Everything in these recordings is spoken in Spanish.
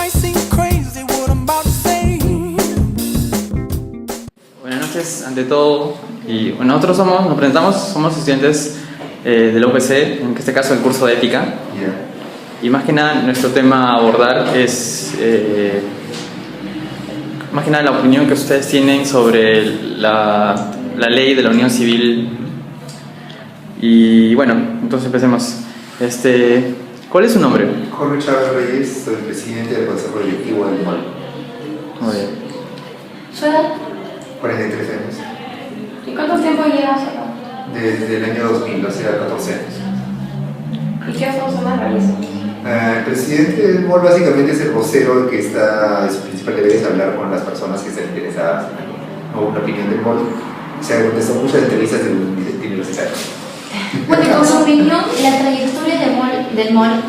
might seem crazy what I'm about to say. Buenas noches, ante todo. Y bueno, nosotros nos presentamos, somos estudiantes de la UPC, en este caso el curso de ética. Y más que nada, nuestro tema a abordar es más que nada la opinión que ustedes tienen sobre la ley de la unión civil. Y bueno, entonces empecemos. ¿Cuál es su nombre? Jorge Chávez Reyes, soy presidente del Consejo Directivo del MOL. Muy bien. ¿Su edad? 43 años. ¿Y cuánto tiempo llevas acá? Desde el año 2000, o sea, 14 años. ¿Y qué funciones realizas? El presidente del MOL básicamente es el vocero que está, su principal deber es hablar con las personas que están interesadas en una opinión del MOL. Se han contestado muchas entrevistas de universitarios. Bueno, y con su opinión, la trayectoria del MOL,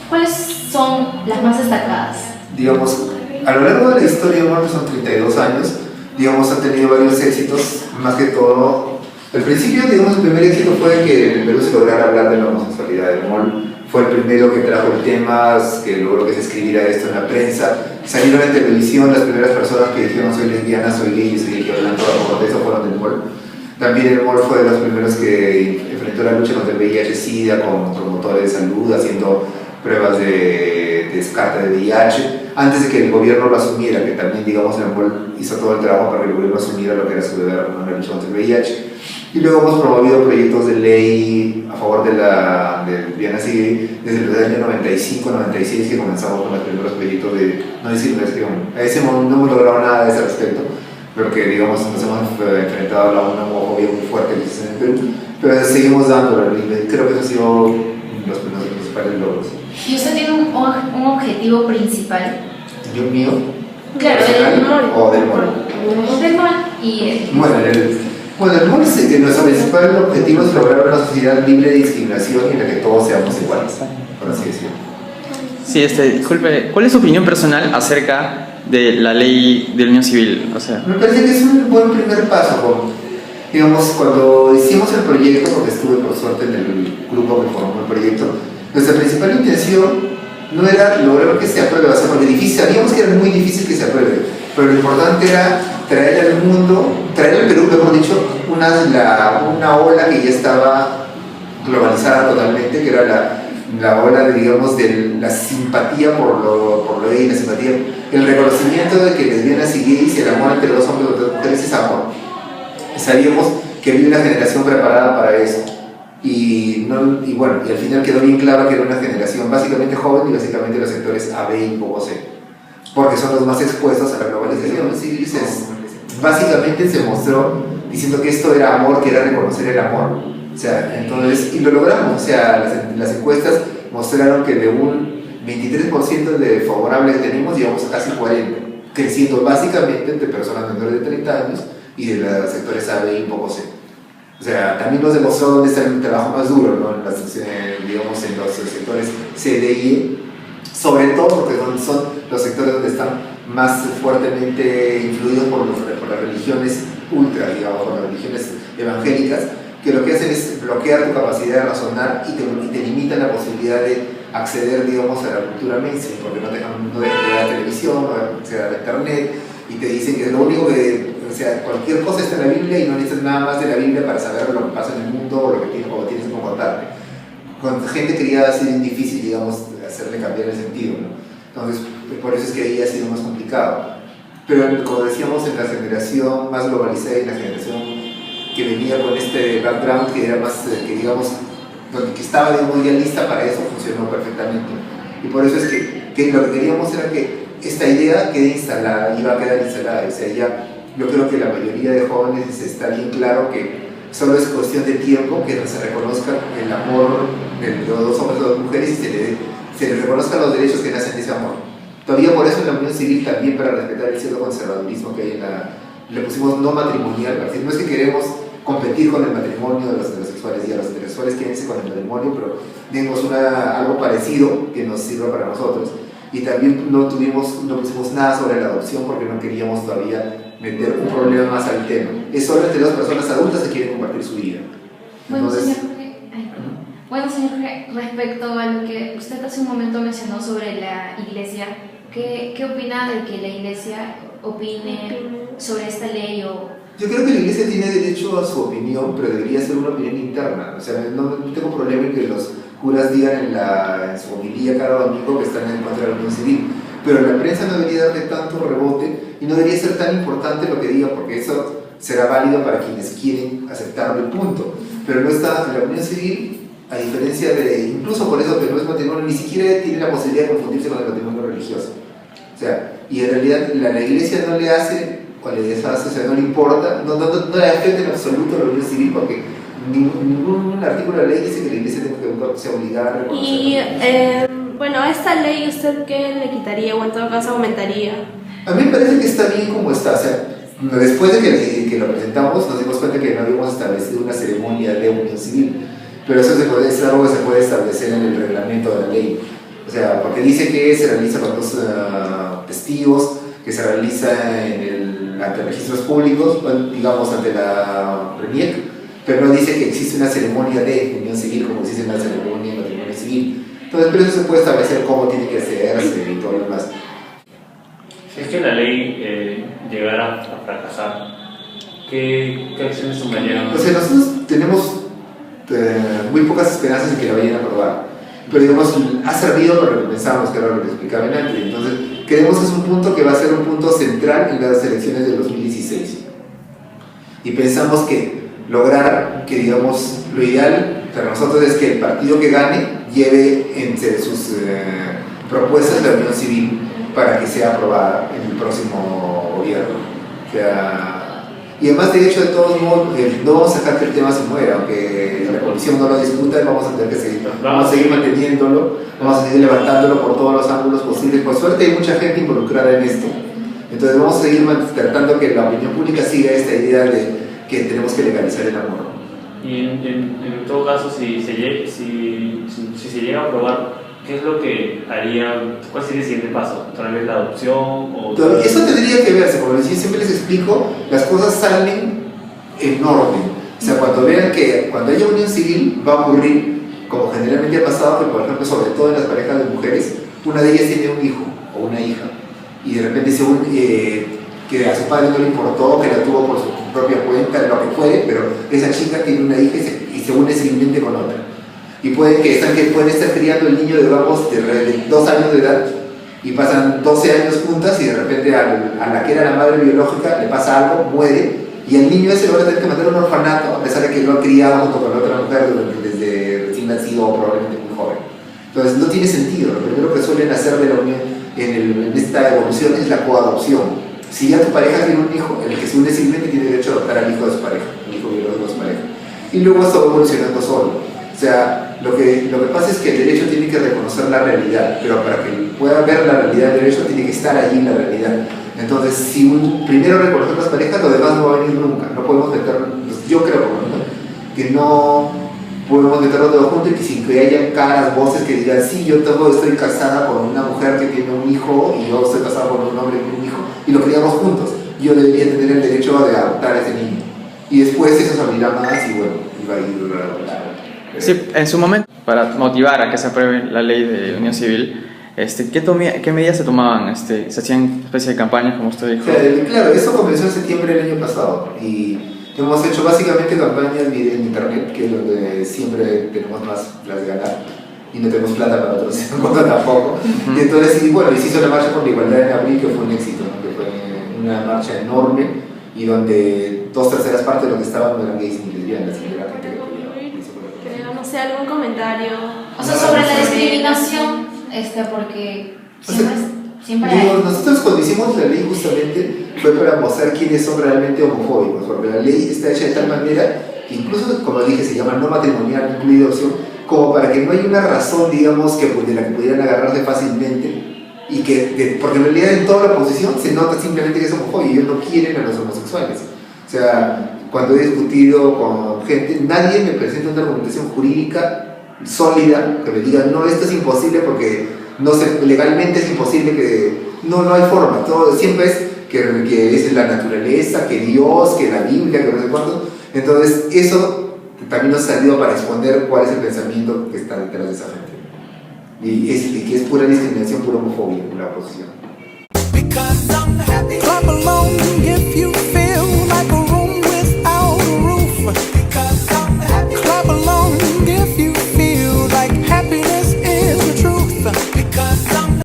¿cuáles son las más destacadas? Digamos, a lo largo de la historia del MOL, que son 32 años, digamos, han tenido varios éxitos, más que todo. Al principio, digamos, el primer éxito fue que en Perú se lograra hablar de la homosexualidad. El MOL fue el primero que trajo el tema, que logró que se escribiera esto en la prensa. Salieron en televisión las primeras personas que dijeron soy lesbiana, soy gay y soy gay, hablando a favor de eso fueron del MOL. También el MOL fue de los primeros que enfrentó la lucha contra el VIH-Sida con promotores de salud, haciendo pruebas de descarte de VIH, antes de que el gobierno lo asumiera, que también, digamos, el MOL hizo todo el trabajo para que el gobierno asumiera lo que era su deber en la lucha contra el VIH. Y luego hemos promovido proyectos de ley a favor de la lesbianas y gay desde el año 95-96, que comenzamos con los primeros proyectos de no discriminación. A ese momento no hemos logrado nada de ese respecto, porque, digamos, nos hemos enfrentado a una homofobia muy fuerte en el Perú, pero seguimos dándolo, y creo que eso ha sido los principales logros. ¿Y usted tiene un objetivo principal? ¿Yo mío? Claro, del MOL. ¿O del MOL? Del MOL y Bueno, el MOL nuestro principal objetivo es lograr una sociedad libre de discriminación y en la que todos seamos iguales, por así decirlo. Sí, disculpe, ¿cuál es su opinión personal acerca de la ley de la unión civil? O sea, Me parece que es un buen primer paso. Digamos, cuando hicimos el proyecto, porque estuve por suerte en el grupo que formó el proyecto, nuestra principal intención no era lograr que se apruebe, o sea, porque sabíamos que era muy difícil que se apruebe, pero lo importante era traer al mundo, traer al Perú, mejor dicho, una ola que ya estaba globalizada totalmente, que era la ola de, digamos, de la simpatía por lo gay, la simpatía, el reconocimiento de que lesbianas y gays y el amor entre dos hombres y dos mujeres es amor. Sabíamos que había una generación preparada para eso. Y al final quedó bien claro que era una generación básicamente joven y básicamente los sectores A, B y poco C, porque son los más expuestos a la globalización. Básicamente se mostró diciendo que esto era amor, que era reconocer el amor. O sea, entonces, y lo logramos. O sea, las encuestas mostraron que de un 23% de favorable que tenemos, llegamos a casi 40%, creciendo básicamente entre personas menores de 30 años y de los sectores A, B y poco C. O sea, también nos demostró dónde está el trabajo más duro, ¿no? Digamos, en los sectores C, D y E, sobre todo porque son los sectores donde están más fuertemente influidos por las religiones ultra, digamos, por las religiones evangélicas, que lo que hacen es bloquear tu capacidad de razonar y te limitan la posibilidad de acceder, digamos, a la cultura mainstream, porque no te dejan ver la televisión, no dejan acceder a la internet, y te dicen que es lo único que, o sea, cualquier cosa está en la Biblia y no necesitas nada más de la Biblia para saber lo que pasa en el mundo o lo que tienes que comportarte. Con gente quería hacer difícil, digamos, hacerle cambiar el sentido, ¿no? Entonces, por eso es que ahí ha sido más complicado. Pero como decíamos, en la generación más globalizada y la generación que venía con este background que era más, que digamos, que estaba, digamos, ya lista para eso, funcionó perfectamente. Y por eso es que lo que queríamos era que esta idea quede instalada, iba a quedar instalada. O sea, ya yo creo que la mayoría de jóvenes está bien claro que solo es cuestión de tiempo que se reconozca el amor de los dos hombres y dos mujeres y se les reconozcan los derechos que nacen de ese amor. Todavía por eso en la unión civil, también para respetar el cierto conservadurismo que hay le pusimos no matrimonial. No es que queremos competir con el matrimonio de los heterosexuales, y a los heterosexuales quédense con el matrimonio, pero tenemos algo parecido que nos sirva para nosotros. Y también no pusimos nada sobre la adopción porque no queríamos todavía meter un problema más al tema. Es solo entre dos personas adultas que quieren compartir su vida. Entonces, Bueno, señor, respecto a lo que usted hace un momento mencionó sobre la iglesia, ¿Qué opina de que la iglesia opine sobre esta ley o...? Yo creo que la iglesia tiene derecho a su opinión, pero debería ser una opinión interna. O sea, no tengo problema en que los curas digan en su homilía cada domingo que están en contra de la unión civil, pero la prensa no debería darle tanto rebote y no debería ser tan importante lo que diga, porque eso será válido para quienes quieren aceptarlo y punto. Pero no está en la unión civil, a diferencia de, incluso por eso que no es matrimonio, ni siquiera tiene la posibilidad de confundirse con el matrimonio religioso. O sea, y en realidad la iglesia no le hace, o le deshace, o sea, no le importa, no le afecta en absoluto a la unión civil, porque ningún artículo de la ley dice que la iglesia tenga que sea obligada a reconocer. Y bueno, a esta ley, ¿usted qué le quitaría o en todo caso aumentaría? A mí me parece que está bien como está. O sea, después de que lo presentamos, nos dimos cuenta que no habíamos establecido una ceremonia de unión civil, pero eso es algo que se puede establecer en el reglamento de la ley. O sea, porque dice que se realiza con dos testigos, que se realiza ante registros públicos, digamos ante la RENIEC, pero no dice que existe una ceremonia de unión civil como existe una ceremonia de matrimonio civil. Entonces, pero eso se puede establecer cómo tiene que hacerse y todo lo demás. Si es que la ley llegara a fracasar, ¿qué acciones tomarían? O sea, nosotros tenemos muy pocas esperanzas de que la vayan a aprobar, pero digamos, ha servido para lo que pensábamos, que era lo que explicaba antes. Entonces, creemos que es un punto que va a ser un punto central en las elecciones del 2016. Y pensamos que lograr que, digamos, lo ideal para nosotros es que el partido que gane lleve entre sus propuestas la unión civil para que sea aprobada en el próximo gobierno. O sea, y además, de hecho, de todos modos, no vamos a dejar que el tema se muera, aunque la comisión no lo discuta, vamos a tener que seguir, vamos a seguir manteniéndolo, vamos a seguir levantándolo por todos los ángulos posibles. Por suerte hay mucha gente involucrada en esto, entonces vamos a seguir tratando que la opinión pública siga esta idea de que tenemos que legalizar el amor. Y en todo caso, si se llega a aprobar, ¿qué es lo que haría? ¿Cuál sería el siguiente paso? ¿Tal vez la adopción? O... Eso tendría que verse, porque yo siempre les explico, las cosas salen en orden. O sea, cuando vean que cuando haya unión civil va a ocurrir, como generalmente ha pasado, que por ejemplo, sobre todo en las parejas de mujeres, una de ellas tiene un hijo o una hija, y de repente que a su padre no le importó, que la tuvo por su propia cuenta, lo que fue, pero esa chica tiene una hija y se une civilmente con otra. Y pueden estar criando el niño, digamos, de 2 años de edad, y pasan 12 años juntas, y de repente a la que era la madre biológica le pasa algo, muere, y el niño ese lo van a tener que mandar a un orfanato, a pesar de que lo ha criado junto con la otra mujer desde recién nacido o probablemente muy joven. Entonces no tiene sentido. Lo primero que suelen hacer de la unión en esta evolución es la coadopción. Si ya tu pareja tiene un hijo, el que se une civilmente tiene derecho a adoptar al hijo de su pareja, el hijo biológico de su pareja. Y luego esto va evolucionando solo. O sea, lo que pasa es que el derecho tiene que reconocer la realidad, pero para que pueda ver la realidad del derecho tiene que estar allí en la realidad. Entonces, si primero reconocer las parejas, lo demás no va a venir nunca. No podemos meterlo, yo creo que no podemos meterlo todo junto y que sin que haya caras, voces que digan, sí, yo estoy casada con una mujer que tiene un hijo y yo estoy casada con un hombre que tiene un hijo y lo criamos juntos. Yo debería tener el derecho de adoptar a ese niño. Y después eso se abrirá más y bueno, va a ir. Sí, en su momento, para motivar a que se apruebe la ley de unión civil, ¿qué medidas se tomaban? ¿Se hacían especie de campañas, como usted dijo? Claro, eso comenzó en septiembre del año pasado y hemos hecho básicamente campañas en internet, que es donde siempre tenemos más las de ganar y no tenemos plata para otros tampoco. Y entonces, se hizo la marcha por la igualdad en abril, que fue un éxito, ¿no? Que fue una marcha enorme y donde 2/3 partes de los que estaban no eran gays ni lesbianas, sino era gente que Creo, no sé, algún comentario. O sea, sobre la discriminación, porque siempre hay. Nosotros cuando hicimos la ley justamente fue para mostrar quiénes son realmente homofóbicos, porque la ley está hecha de tal manera, incluso como dije, se llama no matrimonial, incluida adopción, como para que no haya una razón, digamos, de la que pudieran agarrarse fácilmente, y porque en realidad en toda la oposición se nota simplemente que es homofóbico y ellos no quieren a los homosexuales. O sea, cuando he discutido con gente, nadie me presenta una argumentación jurídica sólida que me diga, no, esto es imposible porque legalmente es imposible, que no hay forma, todo siempre es que es la naturaleza, que Dios, que la Biblia, que no sé cuánto. Entonces eso también nos ha servido para exponer cuál es el pensamiento que está detrás de esa gente. y que es pura discriminación, pura homofobia la oposición.